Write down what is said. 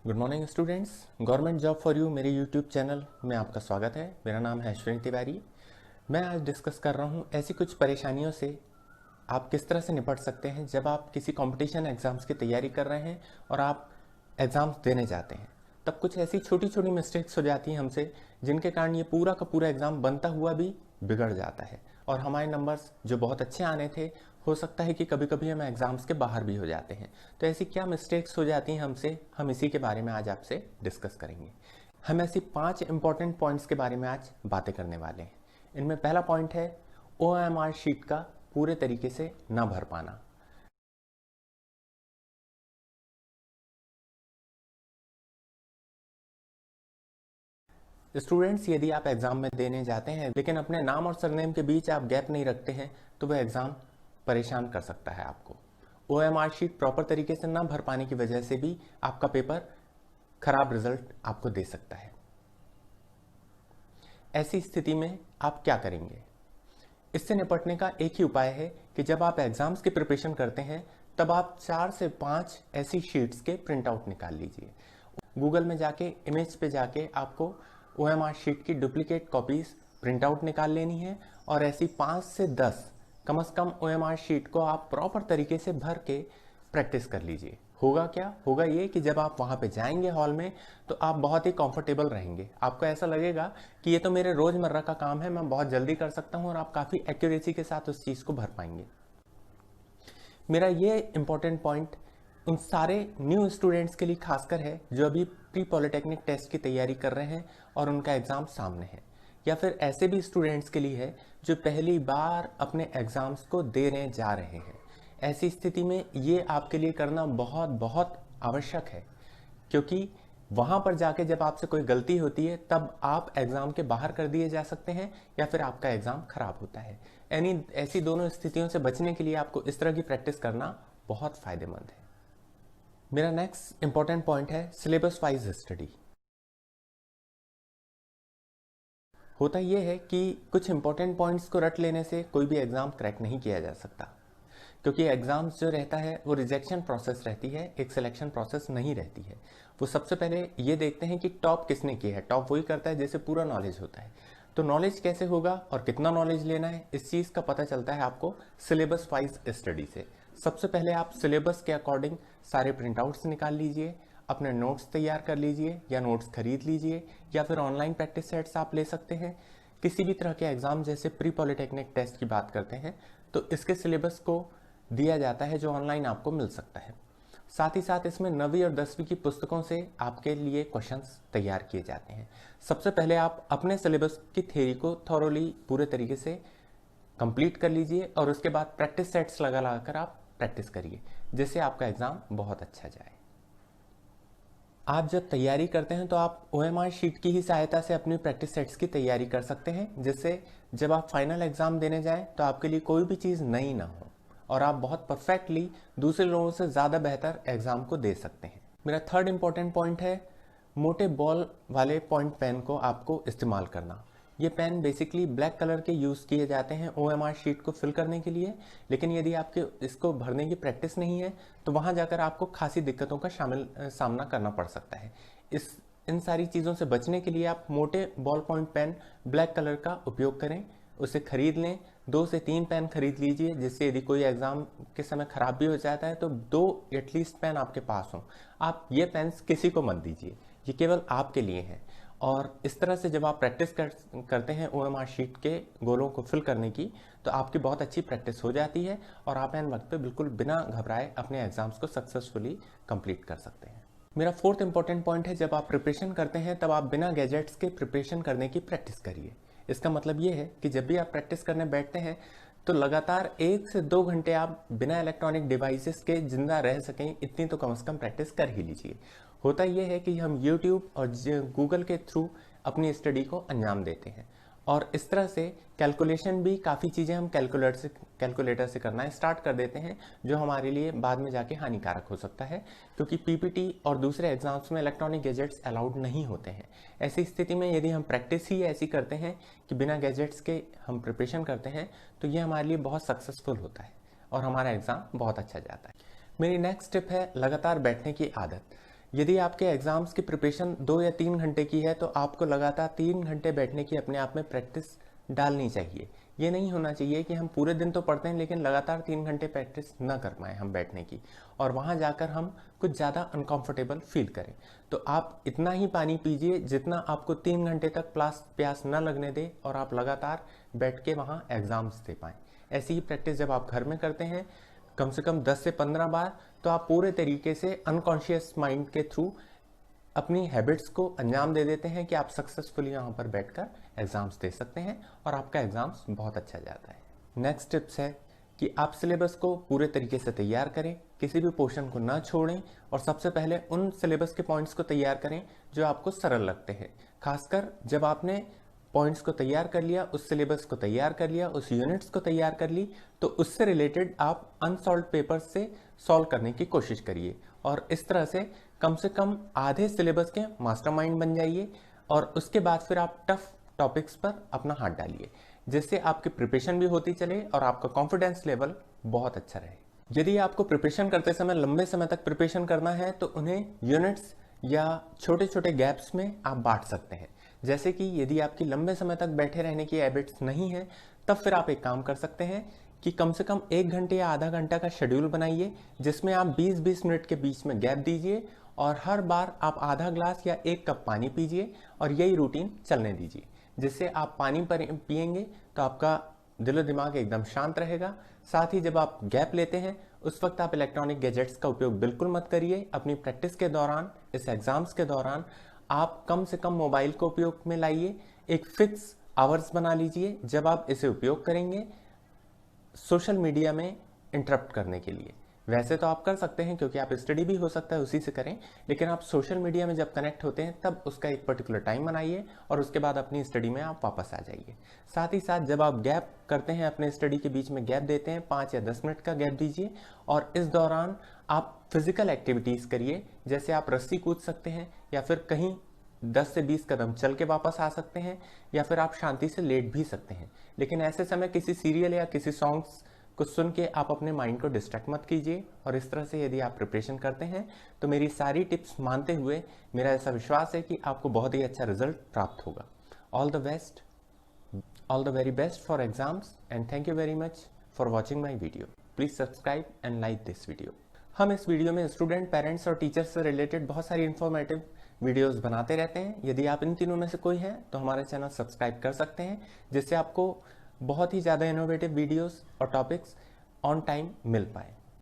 Good morning students. Government job for you मेरे YouTube channel में आपका स्वागत है। मेरा नाम है अश्विनी तिवारी। मैं आज डिस्कस कर रहा हूँ ऐसी कुछ परेशानियों से आप किस तरह से निपट सकते हैं जब आप किसी कंपटीशन एग्ज़ाम्स की तैयारी कर रहे हैं और आप एग्ज़ाम्स देने जाते हैं। तब कुछ ऐसी छोटी छोटी मिस्टेक्स हो जाती हैं हमसे, जिनके कारण ये पूरा का पूरा एग्ज़ाम बनता हुआ भी बिगड़ जाता है और हमारे नंबर्स जो बहुत अच्छे आने थे, हो सकता है कि कभी कभी हम एग्ज़ाम्स के बाहर भी हो जाते हैं। तो ऐसी क्या मिस्टेक्स हो जाती हैं हमसे, हम इसी के बारे में आज आपसे डिस्कस करेंगे। हम ऐसी 5 इंपॉर्टेंट पॉइंट्स के बारे में आज बातें करने वाले हैं। इनमें पहला पॉइंट है OMR शीट का पूरे तरीके से ना भर पाना। स्टूडेंट्स, यदि आप एग्ज़ाम में देने जाते हैं लेकिन अपने नाम और सरनेम के बीच आप गैप नहीं रखते हैं तो वह एग्ज़ाम परेशान कर सकता है आपको। OMR शीट प्रॉपर तरीके से ना भर पाने की वजह से भी आपका पेपर खराब रिजल्ट आपको दे सकता है। ऐसी स्थिति में आप क्या करेंगे? इससे निपटने का एक ही उपाय है कि जब आप एग्जाम्स की प्रिपरेशन करते हैं तब आप 4 से 5 ऐसी शीट्स के प्रिंट आउट निकाल लीजिए। गूगल में जाके इमेज पे जाके आपको OMR शीट की डुप्लीकेट कॉपीज प्रिंट आउट निकाल लेनी है और ऐसी 5 से 10 कम से कम OMR शीट को आप प्रॉपर तरीके से भर के प्रैक्टिस कर लीजिए। होगा क्या? होगा ये कि जब आप वहाँ पे जाएंगे हॉल में तो आप बहुत ही कंफर्टेबल रहेंगे। आपको ऐसा लगेगा कि ये तो मेरे रोज़मर्रा का काम है, मैं बहुत जल्दी कर सकता हूँ और आप काफ़ी एक्यूरेसी के साथ उस चीज़ को भर पाएंगे। मेरा ये इंपॉर्टेंट पॉइंट उन सारे न्यू स्टूडेंट्स के लिए खासकर है जो अभी प्री पॉलिटेक्निक टेस्ट की तैयारी कर रहे हैं और उनका एग्ज़ाम सामने है, या फिर ऐसे भी स्टूडेंट्स के लिए है जो पहली बार अपने एग्ज़ाम्स को देने जा रहे हैं। ऐसी स्थिति में ये आपके लिए करना बहुत बहुत आवश्यक है, क्योंकि वहाँ पर जाके जब आपसे कोई गलती होती है तब आप एग्ज़ाम के बाहर कर दिए जा सकते हैं या फिर आपका एग्ज़ाम खराब होता है। यानी ऐसी दोनों स्थितियों से बचने के लिए आपको इस तरह की प्रैक्टिस करना बहुत फ़ायदेमंद है। मेरा नेक्स्ट इंपॉर्टेंट पॉइंट है सिलेबस वाइज स्टडी। होता यह है कि कुछ इंपॉर्टेंट पॉइंट्स को रट लेने से कोई भी एग्ज़ाम क्रैक नहीं किया जा सकता, क्योंकि एग्ज़ाम्स जो रहता है वो रिजेक्शन प्रोसेस रहती है, एक सिलेक्शन प्रोसेस नहीं रहती है। वो सबसे पहले ये देखते हैं कि टॉप किसने किया है। टॉप वही करता है जैसे पूरा नॉलेज होता है। तो नॉलेज कैसे होगा और कितना नॉलेज लेना है, इस चीज़ का पता चलता है आपको सिलेबस वाइज स्टडी से। सबसे पहले आप सिलेबस के अकॉर्डिंग सारे प्रिंट आउट्स निकाल लीजिए, अपने नोट्स तैयार कर लीजिए या नोट्स खरीद लीजिए, या फिर ऑनलाइन प्रैक्टिस सेट्स आप ले सकते हैं। किसी भी तरह के एग्ज़ाम जैसे प्री पॉलिटेक्निक टेस्ट की बात करते हैं तो इसके सिलेबस को दिया जाता है जो ऑनलाइन आपको मिल सकता है। साथ ही साथ इसमें 9वीं और 10वीं की पुस्तकों से आपके लिए क्वेश्चंस तैयार किए जाते हैं। सबसे पहले आप अपने सिलेबस की थ्योरी को थॉरोली पूरे तरीके से कंप्लीट कर लीजिए और उसके बाद प्रैक्टिस सेट्स लगा कर आप प्रैक्टिस करिए, जिससे आपका एग्ज़ाम बहुत अच्छा जाए। आप जब तैयारी करते हैं तो आप OMR शीट की ही सहायता से अपनी प्रैक्टिस सेट्स की तैयारी कर सकते हैं, जिससे जब आप फाइनल एग्ज़ाम देने जाएं तो आपके लिए कोई भी चीज़ नई ना हो और आप बहुत परफेक्टली दूसरे लोगों से ज़्यादा बेहतर एग्ज़ाम को दे सकते हैं। मेरा थर्ड इंपॉर्टेंट पॉइंट है मोटे बॉल वाले पॉइंट पेन को आपको इस्तेमाल करना। ये पेन बेसिकली ब्लैक कलर के यूज़ किए जाते हैं OMR शीट को फिल करने के लिए, लेकिन यदि आपके इसको भरने की प्रैक्टिस नहीं है तो वहाँ जाकर आपको खासी दिक्कतों का सामना करना पड़ सकता है। इन सारी चीज़ों से बचने के लिए आप मोटे ball point pen black colour का उपयोग करें, उसे खरीद लें। 2 से 3 पेन खरीद लीजिए, जिससे यदि कोई एग्ज़ाम के समय ख़राब भी हो जाता है तो 2 एटलीस्ट पेन आपके पास हों। आप ये पेन्स किसी को मत दीजिए, ये केवल आपके लिए हैं। और इस तरह से जब आप प्रैक्टिस करते हैं OMR शीट के गोलों को फिल करने की, तो आपकी बहुत अच्छी प्रैक्टिस हो जाती है और आप एन वक्त पे बिल्कुल बिना घबराए अपने एग्जाम्स को सक्सेसफुली कंप्लीट कर सकते हैं। मेरा फोर्थ इंपॉर्टेंट पॉइंट है जब आप प्रिपरेशन करते हैं तब आप बिना गैजेट्स के प्रिपरेशन करने की प्रैक्टिस करिए। इसका मतलब ये है कि जब भी आप प्रैक्टिस करने बैठते हैं तो लगातार 1 से 2 घंटे आप बिना इलेक्ट्रॉनिक डिवाइसेस के जिंदा रह सकें, इतनी तो कम से कम प्रैक्टिस कर ही लीजिए। होता यह है कि हम YouTube और गूगल के थ्रू अपनी स्टडी को अंजाम देते हैं और इस तरह से कैलकुलेशन भी काफ़ी चीज़ें हम कैलकुलेटर से करना स्टार्ट कर देते हैं, जो हमारे लिए बाद में जाके हानिकारक हो सकता है, क्योंकि PPT और दूसरे एग्जाम्स में इलेक्ट्रॉनिक गैजेट्स अलाउड नहीं होते हैं। ऐसी स्थिति में यदि हम प्रैक्टिस ही ऐसी करते हैं कि बिना गैजेट्स के हम प्रिपरेशन करते हैं तो ये हमारे लिए बहुत सक्सेसफुल होता है और हमारा एग्ज़ाम बहुत अच्छा जाता है। मेरी नेक्स्ट टिप है लगातार बैठने की आदत। यदि आपके एग्जाम्स की प्रिपरेशन 2 या 3 घंटे की है तो आपको लगातार 3 घंटे बैठने की अपने आप में प्रैक्टिस डालनी चाहिए। ये नहीं होना चाहिए कि हम पूरे दिन तो पढ़ते हैं लेकिन लगातार 3 घंटे प्रैक्टिस ना कर पाए हम बैठने की, और वहाँ जाकर हम कुछ ज़्यादा अनकंफर्टेबल फील करें। तो आप इतना ही पानी पीजिए जितना आपको 3 घंटे तक प्यास न लगने दे और आप लगातार बैठ के वहाँ एग्जाम्स दे पाएँ। ऐसी ही प्रैक्टिस जब आप घर में करते हैं कम से कम 10 से 15 बार, तो आप पूरे तरीके से अनकॉन्शियस माइंड के थ्रू अपनी हैबिट्स को अंजाम दे देते हैं कि आप सक्सेसफुली यहाँ पर बैठकर एग्जाम्स दे सकते हैं और आपका एग्जाम्स बहुत अच्छा जाता है। नेक्स्ट टिप्स है कि आप सिलेबस को पूरे तरीके से तैयार करें, किसी भी पोर्शन को ना छोड़ें और सबसे पहले उन सिलेबस के पॉइंट्स को तैयार करें जो आपको सरल लगते हैं। खासकर जब आपने पॉइंट्स को तैयार कर लिया, उस सिलेबस को तैयार कर लिया, उस यूनिट्स को तैयार कर ली, तो उससे रिलेटेड आप अनसॉल्व्ड पेपर्स से सॉल्व करने की कोशिश करिए और इस तरह से कम आधे सिलेबस के मास्टरमाइंड बन जाइए और उसके बाद फिर आप टफ टॉपिक्स पर अपना हाथ डालिए, जिससे आपकी प्रिपरेशन भी होती चले और आपका कॉन्फिडेंस लेवल बहुत अच्छा रहे। यदि आपको प्रिपरेशन करते समय लंबे समय तक प्रिपरेशन करना है तो उन्हें यूनिट्स या छोटे छोटे गैप्स में आप बांट सकते हैं। जैसे कि यदि आपकी लंबे समय तक बैठे रहने की हैबिट्स नहीं है, तब फिर आप एक काम कर सकते हैं कि कम से कम 1 घंटे या आधा घंटा का शेड्यूल बनाइए जिसमें आप 20-20 मिनट के बीच में गैप दीजिए और हर बार आप आधा ग्लास या 1 कप पानी पीजिए और यही रूटीन चलने दीजिए। जिससे आप पानी पिएंगे तो आपका दिलो दिमाग एकदम शांत रहेगा। साथ ही जब आप गैप लेते हैं उस वक्त आप इलेक्ट्रॉनिक गैजेट्स का उपयोग बिल्कुल मत करिए। अपनी प्रैक्टिस के दौरान, इस एग्जाम्स के दौरान आप कम से कम मोबाइल को उपयोग में लाइए। एक फिक्स आवर्स बना लीजिए जब आप इसे उपयोग करेंगे सोशल मीडिया में इंटरप्ट करने के लिए। वैसे तो आप कर सकते हैं क्योंकि आप स्टडी भी हो सकता है उसी से करें, लेकिन आप सोशल मीडिया में जब कनेक्ट होते हैं तब उसका एक पर्टिकुलर टाइम बनाइए और उसके बाद अपनी स्टडी में आप वापस आ जाइए। साथ ही साथ जब आप गैप करते हैं, अपने स्टडी के बीच में गैप देते हैं, 5 या 10 मिनट का गैप दीजिए और इस दौरान आप फिजिकल एक्टिविटीज़ करिए। जैसे आप रस्सी कूद सकते हैं या फिर कहीं 10 से 20 कदम चल के वापस आ सकते हैं या फिर आप शांति से लेट भी सकते हैं। लेकिन ऐसे समय किसी सीरियल या किसी सॉन्ग्स को सुन के आप अपने माइंड को डिस्ट्रैक्ट मत कीजिए। और इस तरह से यदि आप प्रिपरेशन करते हैं तो मेरी सारी टिप्स मानते हुए मेरा ऐसा विश्वास है कि आपको बहुत ही अच्छा रिजल्ट प्राप्त होगा। All the very best for exams and thank you very much for watching my video. Please subscribe and like this video. हम इस वीडियो में स्टूडेंट, पेरेंट्स और टीचर्स से रिलेटेड बहुत सारी इंफॉर्मेटिव वीडियोस बनाते रहते हैं। यदि आप इन तीनों में से कोई हैं तो हमारे चैनल सब्सक्राइब कर सकते हैं, जिससे आपको बहुत ही ज़्यादा इनोवेटिव वीडियोस और टॉपिक्स ऑन टाइम मिल पाए।